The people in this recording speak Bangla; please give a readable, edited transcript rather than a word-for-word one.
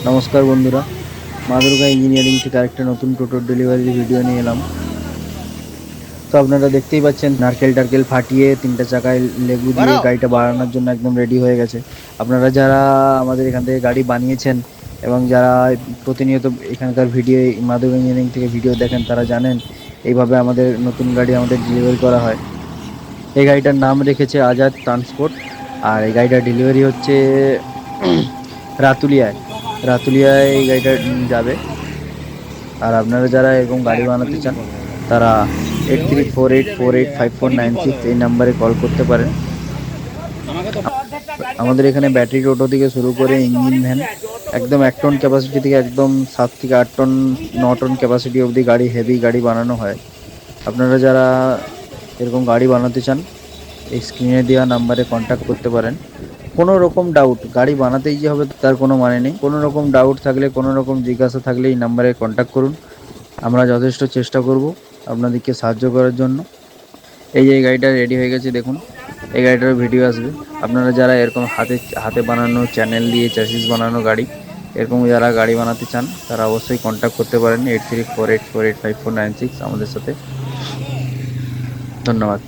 নমস্কার বন্ধুরা, মা দুর্গা ইঞ্জিনিয়ারিং থেকে আরেকটা নতুন টোটোর ডেলিভারি ভিডিও নিয়ে এলাম। তো আপনারা দেখতেই পাচ্ছেন নারকেল টারকেল ফাটিয়ে 3টা চাকায় লেবু দিয়ে গাড়িটা বানানোর জন্য একদম রেডি হয়ে গেছে। আপনারা যারা আমাদের এখান থেকে গাড়ি বানিয়েছেন এবং যারা প্রতিনিয়ত এখানকার ভিডিও মা দুর্গা ইঞ্জিনিয়ারিং থেকে ভিডিও দেখেন তারা জানেন এইভাবে আমাদের নতুন গাড়ি আমাদের ডেলিভারি করা হয়। এই গাড়িটার নাম রেখেছে আজাদ ট্রান্সপোর্ট। আর এই গাড়িটার ডেলিভারি হচ্ছে রাতুলিয়ায়। রাতুলিয়ায় এই গাড়িটা যাবে। আর আপনারা যারা এরকম গাড়ি বানাতে চান তারা 8348485496 এই নাম্বারে কল করতে পারেন। আমাদের এখানে ব্যাটারি টোটো থেকে শুরু করে ইঞ্জিন ভ্যান একদম 1 টন ক্যাপাসিটি থেকে একদম 7 থেকে 8 টন 9 টন ক্যাপাসিটি অবধি গাড়ি, হেভি গাড়ি বানানো হয়। আপনারা যারা এরকম গাড়ি বানাতে চান এই স্ক্রিনে দেওয়া নাম্বারে কন্ট্যাক্ট করতে পারেন। কোনো রকম ডাউট, গাড়ি বানাতেই যে হবে তার কোনো মানে নেই। কোনো রকম ডাউট থাকলে, কোনো রকম জিজ্ঞাসা থাকলে এই নাম্বারে কন্ট্যাক্ট করুন। আমরা যথেষ্ট চেষ্টা করব আপনাদেরকে সাহায্য করার জন্য। এই যে এই গাড়িটা রেডি হয়ে গেছে দেখুন, এই গাড়িটার ভিডিও আসবে। আপনারা যারা এরকম হাতে হাতে বানানো চ্যানেল দিয়ে চ্যাসিস বানানো গাড়ি, এরকম যারা গাড়ি বানাতে চান তারা অবশ্যই কন্ট্যাক্ট করতে পারেন 8348485496 আমাদের সাথে। ধন্যবাদ।